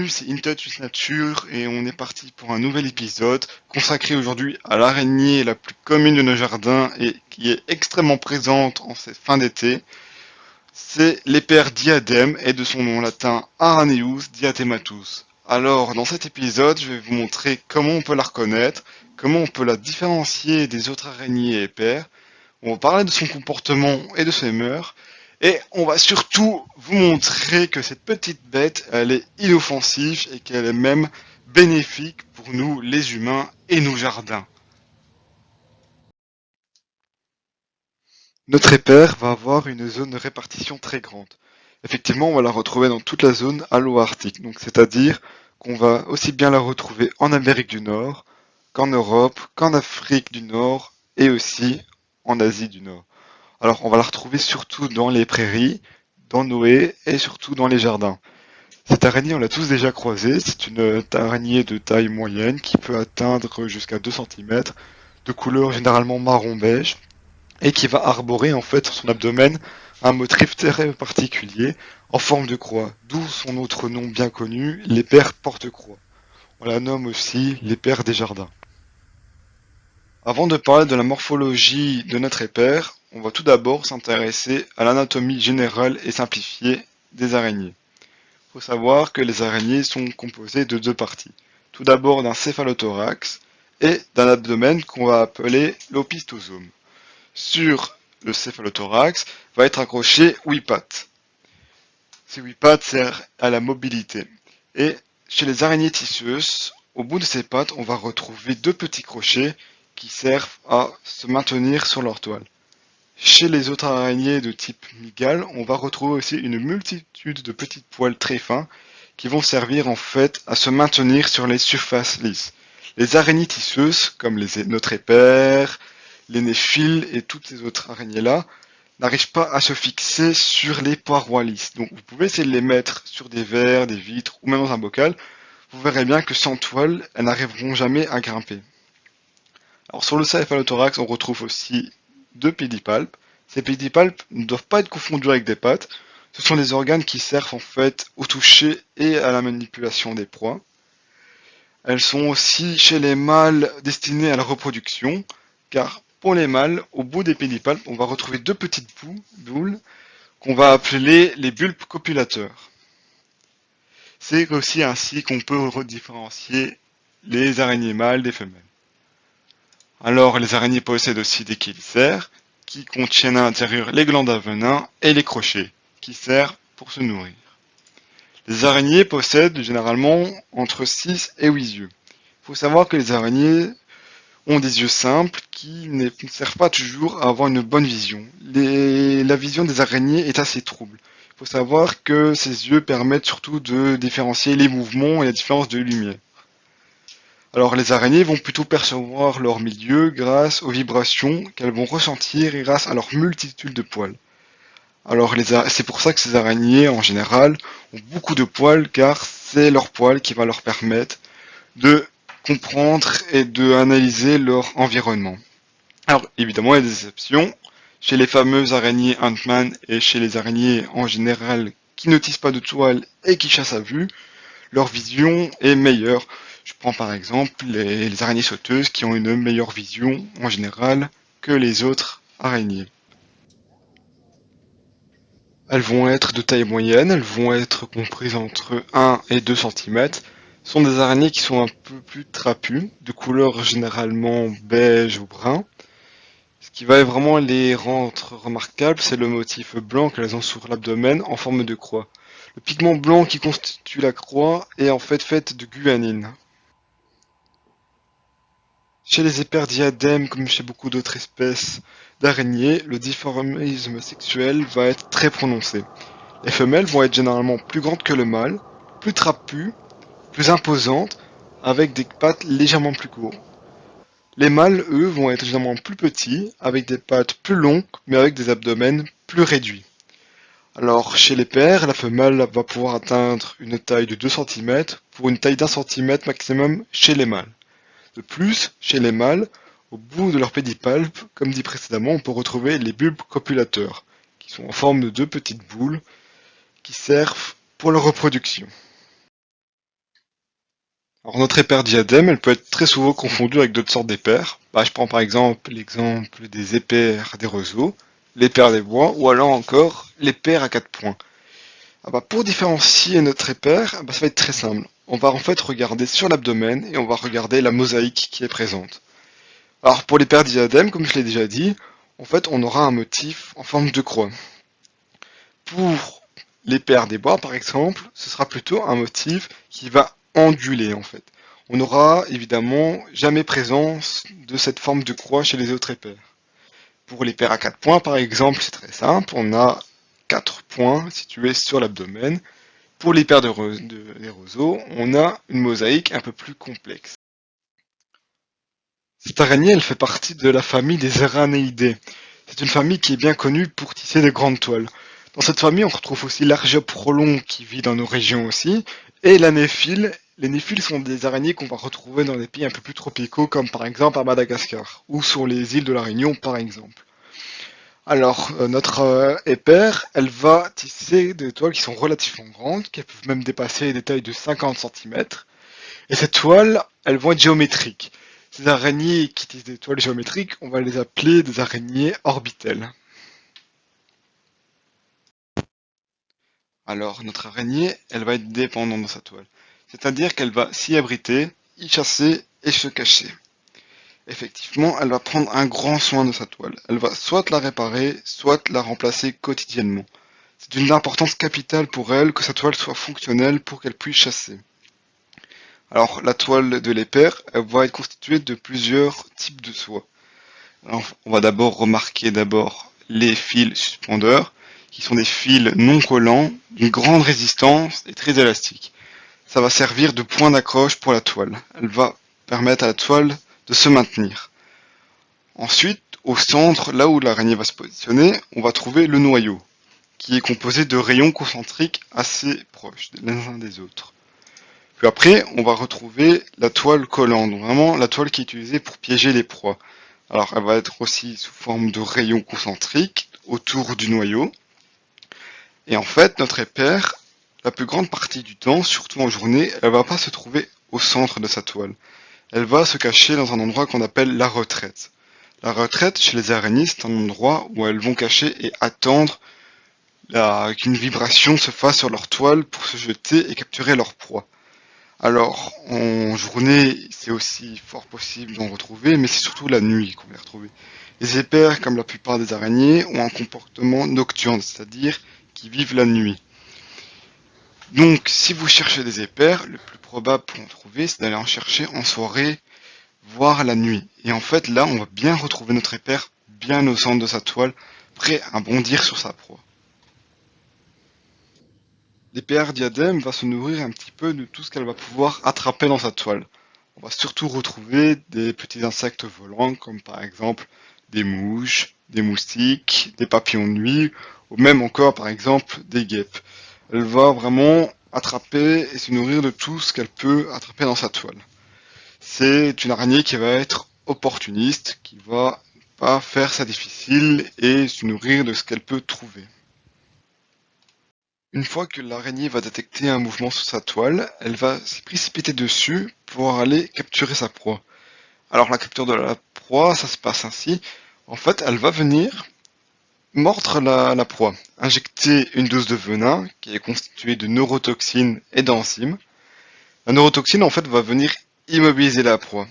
salut, c'est InTouch with Nature et on est parti pour un nouvel épisode consacré aujourd'hui à l'araignée la plus commune de nos jardins et qui est extrêmement présente en cette fin d'été. C'est l'épère diadème et de son nom latin Araneus diadematus. Alors, dans cet épisode, je vais vous montrer comment on peut la reconnaître, comment on peut la différencier des autres araignées et épères. On va parler de son comportement et de ses mœurs. Et on va surtout vous montrer que cette petite bête, elle est inoffensive et qu'elle est même bénéfique pour nous, les humains et nos jardins. Notre épère va avoir une zone de répartition très grande. Effectivement, on va la retrouver dans toute la zone allo-arctique. Donc, c'est-à-dire qu'on va aussi bien la retrouver en Amérique du Nord, qu'en Europe, qu'en Afrique du Nord et aussi en Asie du Nord. Alors, on va la retrouver surtout dans les prairies, dans nos haies et surtout dans les jardins. Cette araignée, on l'a tous déjà croisée. C'est une araignée de taille moyenne qui peut atteindre jusqu'à 2 cm, de couleur généralement marron-beige et qui va arborer en fait sur son abdomen un motif très particulier en forme de croix, d'où son autre nom bien connu, l'épère porte-croix. On la nomme aussi l'épère des jardins. Avant de parler de la morphologie de notre épère, on va tout d'abord s'intéresser à l'anatomie générale et simplifiée des araignées. Il faut savoir que les araignées sont composées de deux parties. Tout d'abord d'un céphalothorax et d'un abdomen qu'on va appeler l'opistosome. Sur le céphalothorax va être accroché 8 pattes. Ces 8 pattes servent à la mobilité. Et chez les araignées tisseuses, au bout de ces pattes, on va retrouver deux petits crochets qui servent à se maintenir sur leur toile. Chez les autres araignées de type mygale, on va retrouver aussi une multitude de petites poils très fins qui vont servir en fait à se maintenir sur les surfaces lisses. Les araignées tisseuses, comme notre épère, les néphiles et toutes ces autres araignées-là, n'arrivent pas à se fixer sur les parois lisses. Donc vous pouvez essayer de les mettre sur des verres, des vitres ou même dans un bocal. Vous verrez bien que sans toile, elles n'arriveront jamais à grimper. Alors sur le céphalothorax, on retrouve aussi deux pédipalpes. Ces pédipalpes ne doivent pas être confondus avec des pattes. Ce sont des organes qui servent en fait au toucher et à la manipulation des proies. Elles sont aussi chez les mâles destinées à la reproduction, car pour les mâles, au bout des pédipalpes, on va retrouver deux petites boules qu'on va appeler les bulbes copulateurs. C'est aussi ainsi qu'on peut rediférencier les araignées mâles des femelles. Alors, les araignées possèdent aussi des chélicères, qui contiennent à l'intérieur les glandes à venin et les crochets, qui servent pour se nourrir. Les araignées possèdent généralement entre 6 et 8 yeux. Il faut savoir que les araignées ont des yeux simples qui ne servent pas toujours à avoir une bonne vision. La vision des araignées est assez trouble. Il faut savoir que ces yeux permettent surtout de différencier les mouvements et la différence de lumière. Alors les araignées vont plutôt percevoir leur milieu grâce aux vibrations qu'elles vont ressentir et grâce à leur multitude de poils. Alors c'est pour ça que ces araignées en général ont beaucoup de poils car c'est leur poil qui va leur permettre de comprendre et de analyser leur environnement. Alors évidemment il y a des exceptions. Chez les fameuses araignées Ant-Man et chez les araignées en général qui ne tissent pas de toile et qui chassent à vue, leur vision est meilleure. Je prends par exemple les araignées sauteuses qui ont une meilleure vision en général que les autres araignées. Elles vont être de taille moyenne, elles vont être comprises entre 1 et 2 cm. Ce sont des araignées qui sont un peu plus trapues, de couleur généralement beige ou brun. Ce qui va vraiment les rendre remarquables, c'est le motif blanc qu'elles ont sur l'abdomen en forme de croix. Le pigment blanc qui constitue la croix est en fait de guanine. Chez les éperdiadèmes, comme chez beaucoup d'autres espèces d'araignées, le dimorphisme sexuel va être très prononcé. Les femelles vont être généralement plus grandes que le mâle, plus trapues, plus imposantes, avec des pattes légèrement plus courtes. Les mâles, eux, vont être généralement plus petits, avec des pattes plus longues, mais avec des abdomens plus réduits. Alors, chez les pairs, la femelle va pouvoir atteindre une taille de 2 cm pour une taille d'1 cm maximum chez les mâles. De plus, chez les mâles, au bout de leur pédipalpe, comme dit précédemment, on peut retrouver les bulbes copulateurs, qui sont en forme de deux petites boules qui servent pour leur reproduction. Alors notre éper diadème, elle peut être très souvent confondue avec d'autres sortes d'épers. Je prends par exemple l'exemple des épers des roseaux, l'éper des bois, ou alors encore l'éper à 4 points. Pour différencier notre éper, ça va être très simple. On va en fait regarder sur l'abdomen et on va regarder la mosaïque qui est présente. Alors pour l'éper diadème, comme je l'ai déjà dit, en fait on aura un motif en forme de croix. Pour l'éper des bois par exemple, ce sera plutôt un motif qui va onduler en fait. On n'aura évidemment jamais présence de cette forme de croix chez les autres épers. Pour l'éper à 4 points par exemple, c'est très simple, on a 4 points situés sur l'abdomen. Pour l'éper des roseaux, on a une mosaïque un peu plus complexe. Cette araignée, elle fait partie de la famille des Aranéidés. C'est une famille qui est bien connue pour tisser des grandes toiles. Dans cette famille, on retrouve aussi l'Argioprolon qui vit dans nos régions aussi, et la néphile. Les néphiles sont des araignées qu'on va retrouver dans des pays un peu plus tropicaux, comme par exemple à Madagascar, ou sur les îles de la Réunion par exemple. Alors, notre éper, elle va tisser des toiles qui sont relativement grandes, qui peuvent même dépasser des tailles de 50 cm. Et ces toiles, elles vont être géométriques. Ces araignées qui tissent des toiles géométriques, on va les appeler des araignées orbitelles. Alors, notre araignée, elle va être dépendante de sa toile. C'est-à-dire qu'elle va s'y abriter, y chasser et se cacher. Effectivement, elle va prendre un grand soin de sa toile. Elle va soit la réparer, soit la remplacer quotidiennement. C'est d'une importance capitale pour elle que sa toile soit fonctionnelle pour qu'elle puisse chasser. Alors, la toile de l'éper, elle va être constituée de plusieurs types de soie. Alors, on va d'abord remarquer les fils suspendeurs, qui sont des fils non collants, d'une grande résistance et très élastiques. Ça va servir de point d'accroche pour la toile. Elle va permettre à la toile de se maintenir. Ensuite, au centre, là où l'araignée va se positionner, on va trouver le noyau, qui est composé de rayons concentriques assez proches les uns des autres. Puis après, on va retrouver la toile collante, donc vraiment la toile qui est utilisée pour piéger les proies. Alors, elle va être aussi sous forme de rayons concentriques autour du noyau. Et en fait, notre éper, la plus grande partie du temps, surtout en journée, elle va pas se trouver au centre de sa toile. Elle va se cacher dans un endroit qu'on appelle la retraite. La retraite, chez les araignées, c'est un endroit où elles vont cacher et attendre qu'une vibration se fasse sur leur toile pour se jeter et capturer leur proie. Alors, en journée, c'est aussi fort possible d'en retrouver, mais c'est surtout la nuit qu'on va les retrouver. Les épers, comme la plupart des araignées, ont un comportement nocturne, c'est-à-dire qu'ils vivent la nuit. Donc, si vous cherchez des épers, le plus probable pour en trouver, c'est d'aller en chercher en soirée, voire la nuit. Et en fait, là, on va bien retrouver notre éper bien au centre de sa toile, prêt à bondir sur sa proie. L'éper diadème va se nourrir un petit peu de tout ce qu'elle va pouvoir attraper dans sa toile. On va surtout retrouver des petits insectes volants, comme par exemple des mouches, des moustiques, des papillons de nuit, ou même encore par exemple des guêpes. Elle va vraiment attraper et se nourrir de tout ce qu'elle peut attraper dans sa toile. C'est une araignée qui va être opportuniste, qui va pas faire ça difficile et se nourrir de ce qu'elle peut trouver. Une fois que l'araignée va détecter un mouvement sur sa toile, elle va s'y précipiter dessus pour aller capturer sa proie. Alors la capture de la proie, ça se passe ainsi. En fait, elle va venir mordre la proie, injecter une dose de venin qui est constituée de neurotoxines et d'enzymes. La neurotoxine, en fait, va venir immobiliser la proie.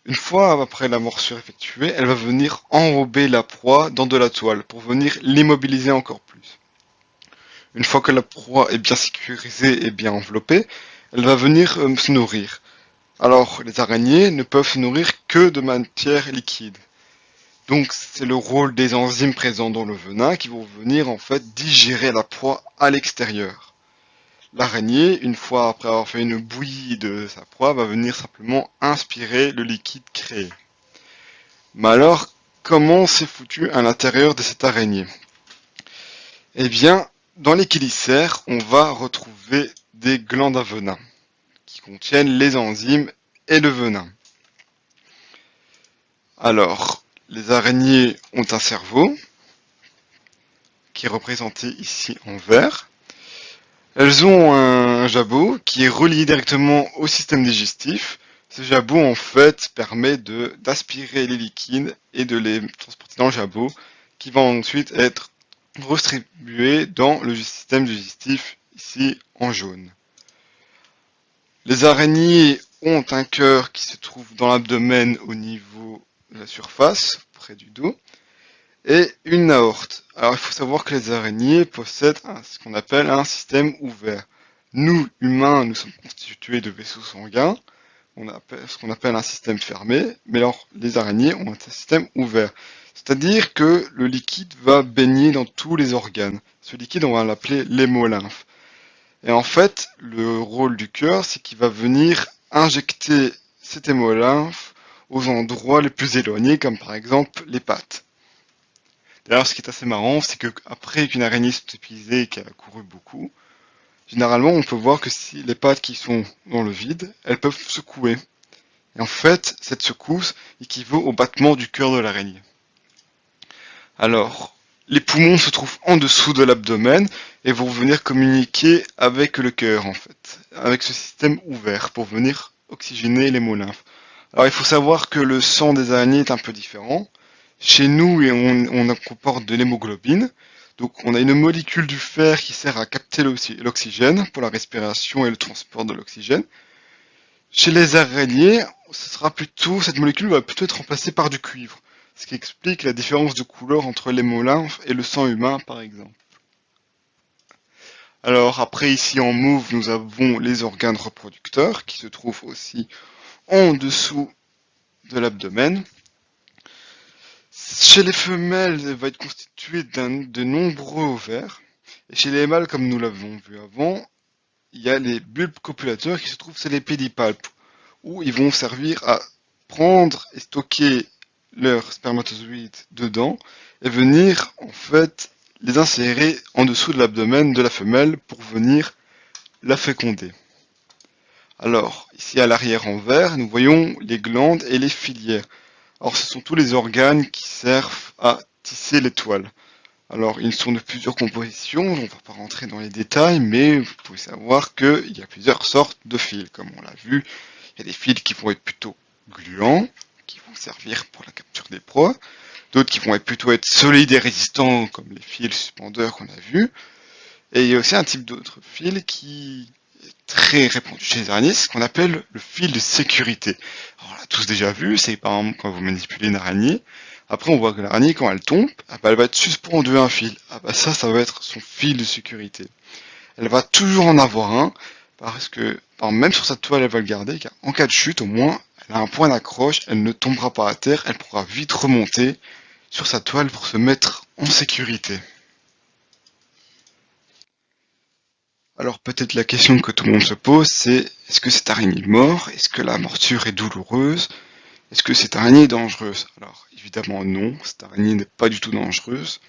Une fois après la morsure effectuée, elle va venir enrober la proie dans de la toile pour venir l'immobiliser encore plus. Une fois que la proie est bien sécurisée et bien enveloppée, elle va venir se nourrir. Alors, les araignées ne peuvent se nourrir que de matière liquide. Donc, c'est le rôle des enzymes présents dans le venin qui vont venir en fait digérer la proie à l'extérieur. L'araignée, une fois après avoir fait une bouillie de sa proie, va venir simplement inspirer le liquide créé. Mais alors, comment c'est foutu à l'intérieur de cette araignée? Eh bien, dans les chélicères, on va retrouver des glandes à venin qui contiennent les enzymes et le venin. Alors, les araignées ont un cerveau qui est représenté ici en vert. Elles ont un jabot qui est relié directement au système digestif. Ce jabot, en fait, permet d'aspirer les liquides et de les transporter dans le jabot, qui va ensuite être redistribué dans le système digestif, ici en jaune. Les araignées ont un cœur qui se trouve dans l'abdomen au niveau de la surface, près du dos, et une aorte. Alors il faut savoir que les araignées possèdent ce qu'on appelle un système ouvert. Nous, humains, nous sommes constitués de vaisseaux sanguins, on appelle ce qu'on appelle un système fermé, mais alors les araignées ont un système ouvert. C'est-à-dire que le liquide va baigner dans tous les organes. Ce liquide, on va l'appeler l'hémolymphe. Et en fait, le rôle du cœur, c'est qu'il va venir injecter cet hémolymphe aux endroits les plus éloignés, comme par exemple les pattes. D'ailleurs, ce qui est assez marrant, c'est qu'après qu'une araignée soit épuisée et qu'elle a couru beaucoup, généralement, on peut voir que si les pattes qui sont dans le vide, elles peuvent secouer. Et en fait, cette secousse équivaut au battement du cœur de l'araignée. Alors, les poumons se trouvent en dessous de l'abdomen et vont venir communiquer avec le cœur, en fait, avec ce système ouvert pour venir oxygéner l'hémolymphe. Alors, il faut savoir que le sang des araignées est un peu différent. Chez nous, on comporte de l'hémoglobine. Donc, on a une molécule du fer qui sert à capter l'oxygène pour la respiration et le transport de l'oxygène. Chez les araignées, cette molécule va plutôt être remplacée par du cuivre, ce qui explique la différence de couleur entre l'hémolymphe et le sang humain, par exemple. Alors, après, ici en mauve, nous avons les organes reproducteurs qui se trouvent aussi en dessous de l'abdomen. Chez les femelles, elle va être constituée de nombreux ovaires. Et chez les mâles, comme nous l'avons vu avant, il y a les bulbes copulateurs qui se trouvent sur les pédipalpes, où ils vont servir à prendre et stocker leurs spermatozoïdes dedans et venir en fait les insérer en dessous de l'abdomen de la femelle pour venir la féconder. Alors, ici à l'arrière en vert, nous voyons les glandes et les filières. Alors, ce sont tous les organes qui servent à tisser les toiles. Alors, ils sont de plusieurs compositions, on ne va pas rentrer dans les détails, mais vous pouvez savoir qu'il y a plusieurs sortes de fils, comme on l'a vu. Il y a des fils qui vont être plutôt gluants, qui vont servir pour la capture des proies, d'autres qui vont plutôt être solides et résistants, comme les fils suspendeurs qu'on a vus. Et il y a aussi un type d'autre fil qui est très répandu chez les araignées, c'est ce qu'on appelle le fil de sécurité. Alors, on l'a tous déjà vu, c'est par exemple quand vous manipulez une araignée. Après, on voit que l'araignée, quand elle tombe, elle va être suspendue à un fil. Ça va être son fil de sécurité. Elle va toujours en avoir un, parce que même sur sa toile, elle va le garder, car en cas de chute, au moins, elle a un point d'accroche, elle ne tombera pas à terre, elle pourra vite remonter sur sa toile pour se mettre en sécurité. Alors peut-être la question que tout le monde se pose, c'est est-ce que cette araignée est morte? Est-ce que la morsure est douloureuse? Est-ce que cette araignée est dangereuse? Alors évidemment non, cette araignée n'est pas du tout dangereuse.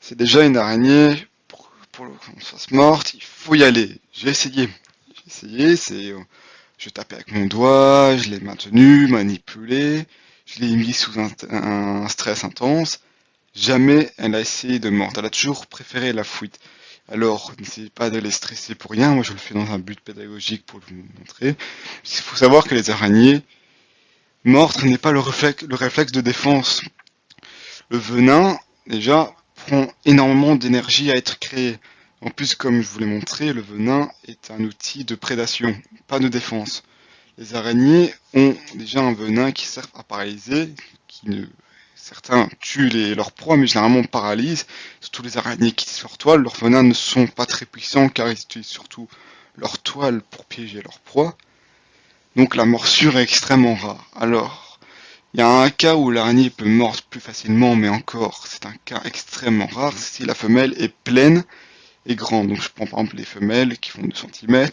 C'est déjà une araignée, pour qu'on se fasse morte, il faut y aller. J'ai essayé, je tapais avec mon doigt, je l'ai maintenu, manipulé, je l'ai mis sous un stress intense. Jamais elle a essayé de mordre, elle a toujours préféré la fuite. Alors, n'essayez pas de les stresser pour rien, moi je le fais dans un but pédagogique pour vous montrer. Il faut savoir que les araignées, mordre n'est pas le réflexe de défense. Le venin, déjà, prend énormément d'énergie à être créé. En plus, comme je vous l'ai montré, le venin est un outil de prédation, pas de défense. Les araignées ont déjà un venin qui sert à paralyser, certains tuent leurs proies, mais généralement paralysent. Surtout les araignées qui tissent leur toile, leurs venins ne sont pas très puissants car ils utilisent surtout leur toile pour piéger leurs proies. Donc la morsure est extrêmement rare. Alors, il y a un cas où l'araignée peut mordre plus facilement, mais encore, c'est un cas extrêmement rare, si la femelle est pleine et grande. Donc je prends par exemple les femelles qui font 2 cm,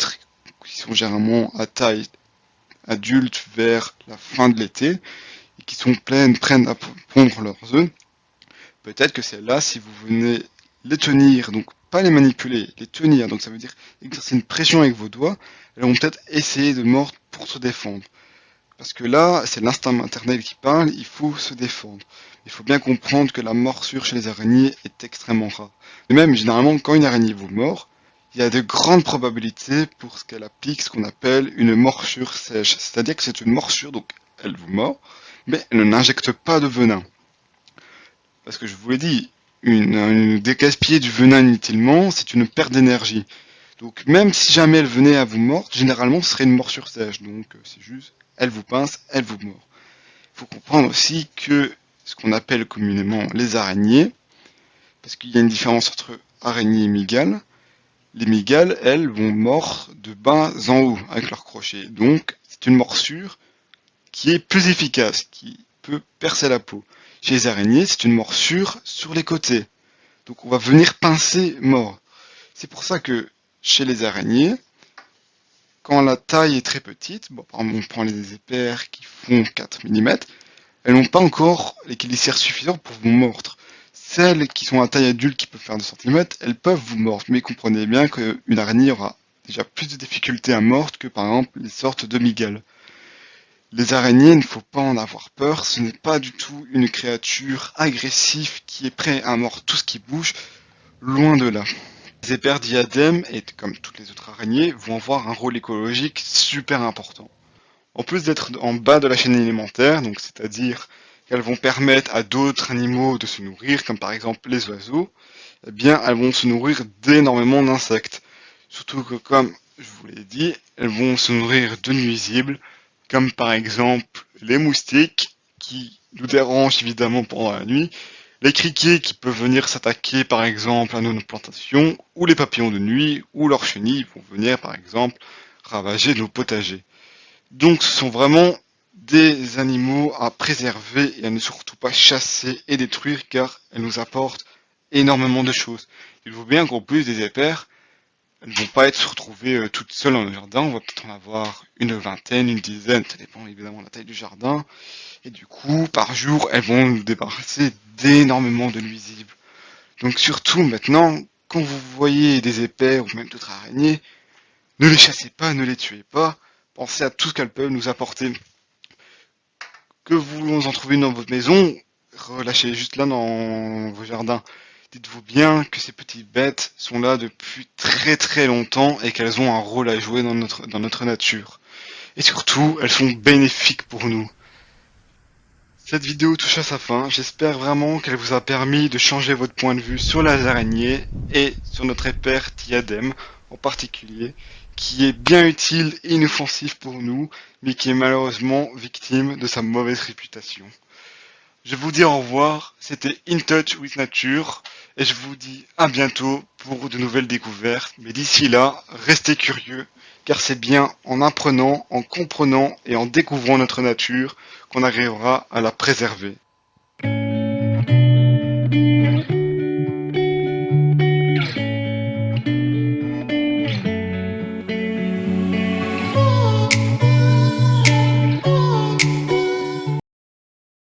qui sont généralement à taille adulte vers la fin de l'été, et qui sont pleines, prennent à pondre leurs œufs. Peut-être que celles-là, si vous venez les tenir, donc pas les manipuler, les tenir, donc ça veut dire exercer une pression avec vos doigts, elles vont peut-être essayer de mordre pour se défendre. Parce que là, c'est l'instinct maternel qui parle, il faut se défendre. Il faut bien comprendre que la morsure chez les araignées est extrêmement rare. Et même, généralement, quand une araignée vous mord, il y a de grandes probabilités pour ce qu'elle applique ce qu'on appelle une morsure sèche. C'est-à-dire que c'est une morsure, donc elle vous mord, mais elle n'injecte pas de venin. Parce que je vous l'ai dit, gaspiller du venin inutilement, c'est une perte d'énergie. Donc même si jamais elle venait à vous mordre, généralement ce serait une morsure sèche. Donc c'est juste, elle vous pince, elle vous mord. Il faut comprendre aussi que ce qu'on appelle communément les araignées, parce qu'il y a une différence entre araignée et mygale. Les mygales, elles, vont mordre de bas en haut avec leurs crochets. Donc c'est une morsure qui est plus efficace, qui peut percer la peau. Chez les araignées, c'est une morsure sur les côtés. Donc on va venir pincer mort. C'est pour ça que chez les araignées, quand la taille est très petite, bon, par exemple on prend les épères qui font 4 mm, elles n'ont pas encore l'équilibre suffisant pour vous mordre. Celles qui sont à taille adulte qui peuvent faire 2 cm, elles peuvent vous mordre, mais comprenez bien qu'une araignée aura déjà plus de difficultés à mordre que par exemple les sortes de mygales. Les araignées, il ne faut pas en avoir peur, ce n'est pas du tout une créature agressive qui est prête à mordre tout ce qui bouge, loin de là. Les éperdiadèmes, et comme toutes les autres araignées, vont avoir un rôle écologique super important. En plus d'être en bas de la chaîne alimentaire, donc c'est-à-dire qu'elles vont permettre à d'autres animaux de se nourrir, comme par exemple les oiseaux, eh bien elles vont se nourrir d'énormément d'insectes. Surtout que comme je vous l'ai dit, elles vont se nourrir de nuisibles, comme par exemple les moustiques, qui nous dérangent évidemment pendant la nuit, les criquets qui peuvent venir s'attaquer par exemple à nos plantations, ou les papillons de nuit, ou leurs chenilles vont venir par exemple ravager nos potagers. Donc ce sont vraiment des animaux à préserver et à ne surtout pas chasser et détruire car elles nous apportent énormément de choses. Il faut bien qu'en plus des épères, elles ne vont pas être se retrouver toutes seules dans le jardin, on va peut-être en avoir une vingtaine, une dizaine, ça dépend évidemment de la taille du jardin. Et du coup, par jour, elles vont nous débarrasser d'énormément de nuisibles. Donc surtout maintenant, quand vous voyez des épères ou même d'autres araignées, ne les chassez pas, ne les tuez pas, pensez à tout ce qu'elles peuvent nous apporter. Que vous en trouvez une dans votre maison, relâchez juste là dans vos jardins. Dites-vous bien que ces petites bêtes sont là depuis très très longtemps et qu'elles ont un rôle à jouer dans notre nature. Et surtout, elles sont bénéfiques pour nous. Cette vidéo touche à sa fin, j'espère vraiment qu'elle vous a permis de changer votre point de vue sur les araignées et sur notre épère diadème en particulier, qui est bien utile et inoffensif pour nous, mais qui est malheureusement victime de sa mauvaise réputation. Je vous dis au revoir, c'était In Touch with Nature, et je vous dis à bientôt pour de nouvelles découvertes, mais d'ici là, restez curieux, car c'est bien en apprenant, en comprenant et en découvrant notre nature qu'on arrivera à la préserver.